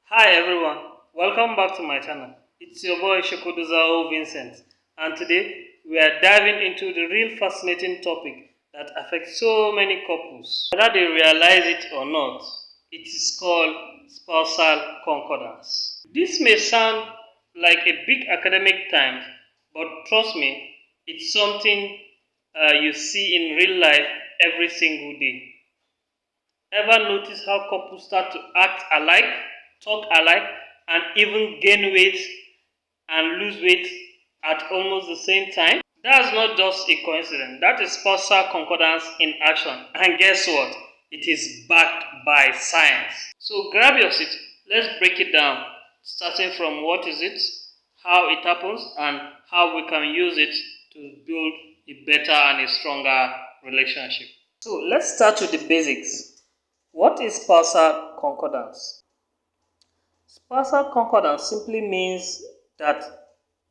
Hi everyone, welcome back to my channel. It's your boy Shokoduzao Vincent, and today we are diving into the real fascinating topic that affects so many couples. Whether they realize it or not, it is called spousal concordance. This may sound like a big academic term, but trust me, it's something you see in real life every single day. Ever notice how couples start to act alike, talk alike, and even gain weight and lose weight at almost the same time? That's not just a coincidence. That is spousal concordance in action. And guess what? It is backed by science. So grab your seat. Let's break it down, starting from what is it, how it happens, and how we can use it to build a better and a stronger relationship. So let's start with the basics. What is spousal concordance? Spousal concordance simply means that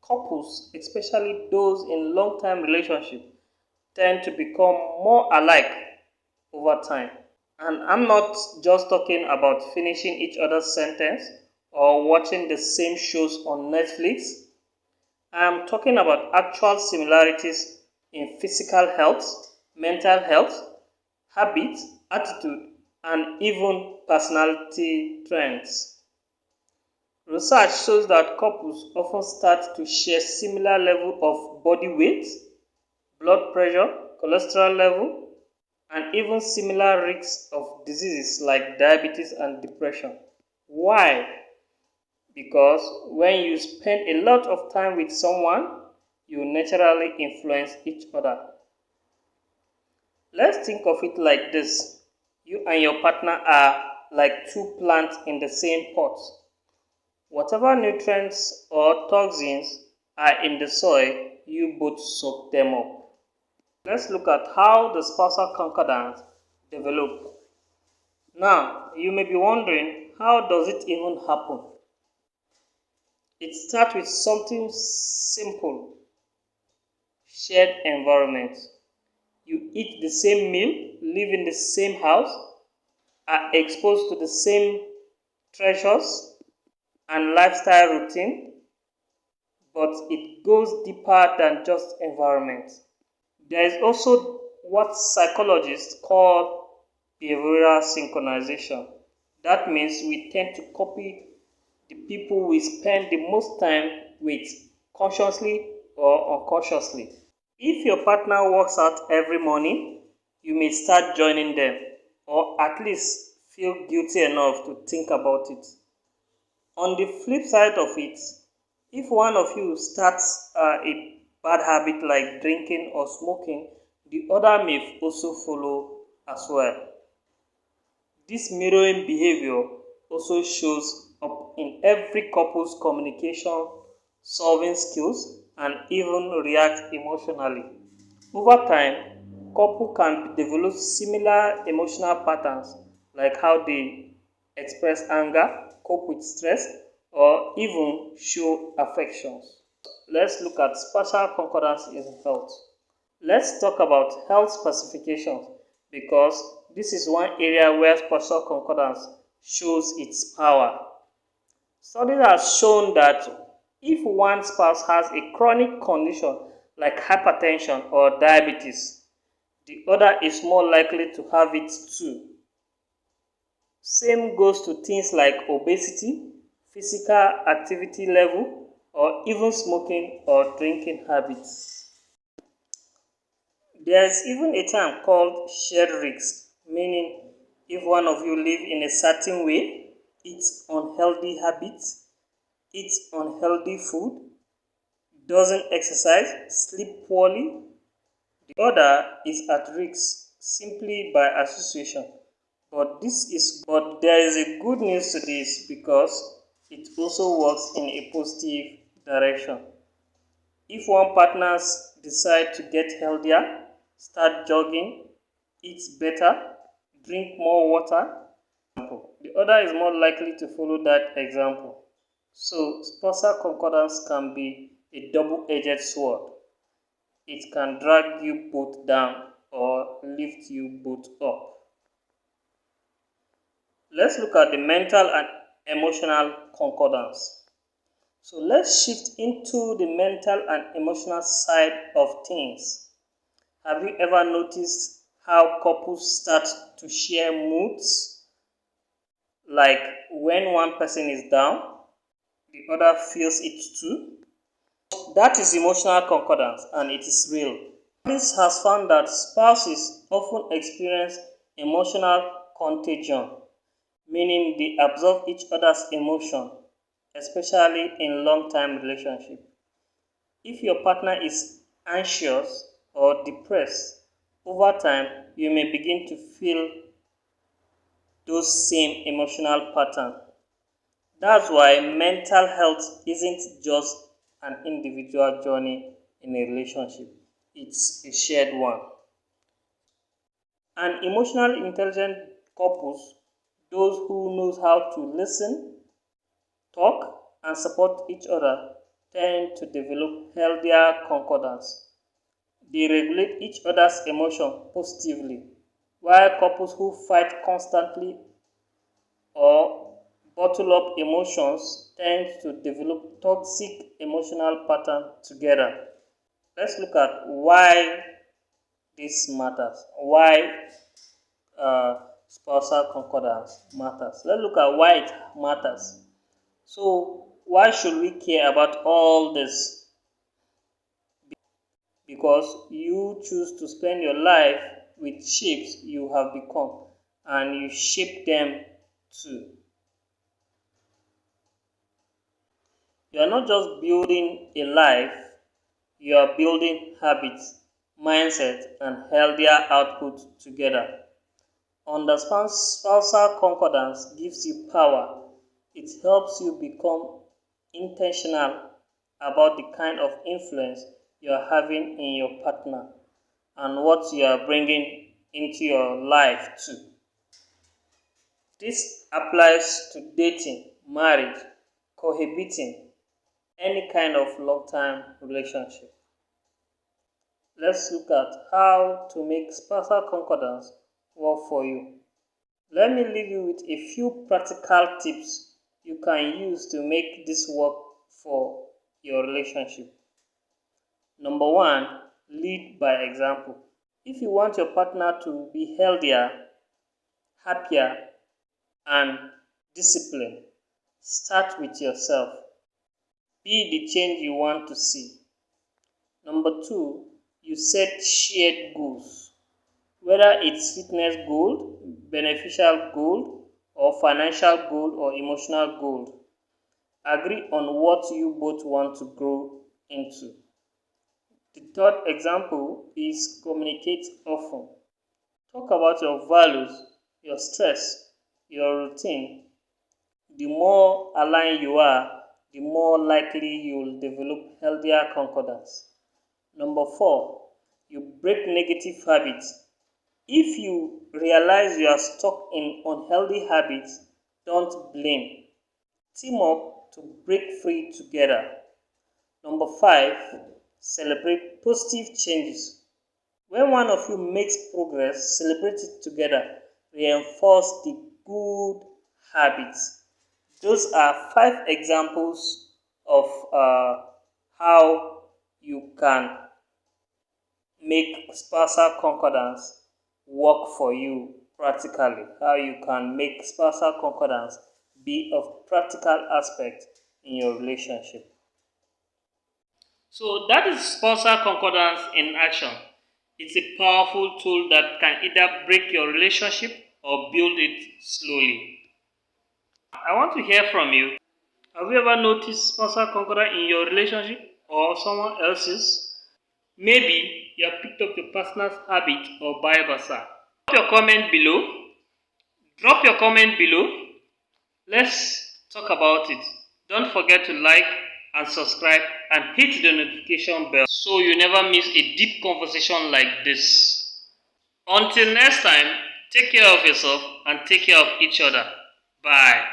couples, especially those in long-term relationship, tend to become more alike over time. And I'm not just talking about finishing each other's sentence or watching the same shows on Netflix. I'm talking about actual similarities in physical health, mental health, habits, attitude, and even personality trends. Research shows that couples often start to share similar level of body weight, blood pressure, cholesterol level, and even similar risks of diseases like diabetes and depression. Why? Because when you spend a lot of time with someone, you naturally influence each other. Let's think of it like this. You and your partner are like two plants in the same pot. Whatever nutrients or toxins are in the soil, you both soak them up. Let's look at how the spousal concordance develops. Now, you may be wondering, how does it even happen? It starts with something simple: shared environment. You eat the same meal, live in the same house, are exposed to the same treasures and lifestyle routine, but it goes deeper than just environment. There is also what psychologists call behavioral synchronization. That means we tend to copy the people we spend the most time with, consciously or unconsciously. If your partner works out every morning, you may start joining them, or at least feel guilty enough to think about it. On the flip side of it, if one of you starts a bad habit like drinking or smoking, the other may also follow as well. This mirroring behavior also shows up in every couple's communication, solving skills, and even react emotionally. Over time, couple can develop similar emotional patterns like how they express anger, cope with stress, or even show affections. Let's look at spatial concordance in health. Let's talk about health specifications because this is one area where spatial concordance shows its power. Studies have shown that if one spouse has a chronic condition like hypertension or diabetes, the other is more likely to have it too. Same goes to things like obesity, physical activity level, or even smoking or drinking habits. There is even a term called shared risks, meaning if one of you live in a certain way, eats unhealthy habits, eats unhealthy food, doesn't exercise, sleep poorly, the other is at risk simply by association. But there is a good news to this because it also works in a positive direction. If one partners decide to get healthier, start jogging, eat better, drink more water, the other is more likely to follow that example. So, spousal concordance can be a double-edged sword. It can drag you both down or lift you both up. Let's look at the mental and emotional concordance. So let's shift into the mental and emotional side of things. Have you ever noticed how couples start to share moods? Like when one person is down, the other feels it too? That is emotional concordance and it is real. This has found that spouses often experience emotional contagion, meaning they absorb each other's emotion, especially in long-term relationships. If your partner is anxious or depressed, over time you may begin to feel those same emotional patterns. That's why mental health isn't just an individual journey in a relationship, it's a shared one. And emotionally intelligent couples, those who knows how to listen, talk, and support each other, tend to develop healthier concordance. They regulate each other's emotion positively, while couples who fight constantly or bottle up emotions tend to develop toxic emotional pattern together. Let's look at why this matters, why spousal concordance matters. Let's look at why it matters. So, why should we care about all this? Because you choose to spend your life with shapes you have become and you shape them too. You are not just building a life, you are building habits, mindset, and healthier output together. Understand spousal concordance gives you power. It helps you become intentional about the kind of influence you are having in your partner and what you are bringing into your life too. This applies to dating, marriage, cohabiting, any kind of long-term relationship. Let's look at how to make spousal concordance work for you. Let me leave you with a few practical tips you can use to make this work for your relationship. Number one, lead by example. If you want your partner to be healthier, happier, and disciplined, start with yourself. Be the change you want to see. Number two, you set shared goals. Whether it's fitness goal, beneficial goal, or financial goal or emotional goal. Agree on what you both want to grow into. The third example is communicate often. Talk about your values, your stress, your routine. The more aligned you are, the more likely you will develop healthier concordance. Number four, you break negative habits. If you realize you are stuck in unhealthy habits, don't blame. Team up to break free together. Number five, celebrate positive changes. When one of you makes progress, celebrate it together. Reinforce the good habits. Those are five examples of how you can make spousal concordance work for you practically. How you can make spousal concordance be of practical aspect in your relationship. So that is spousal concordance in action. It's a powerful tool that can either break your relationship or build it slowly. I want to hear from you. Have you ever noticed spousal concordance in your relationship or someone else's? Maybe you have picked up your partner's habit or vice versa. Drop your comment below. Drop your comment below. Let's talk about it. Don't forget to like and subscribe and hit the notification bell so you never miss a deep conversation like this. Until next time, take care of yourself and take care of each other. Bye.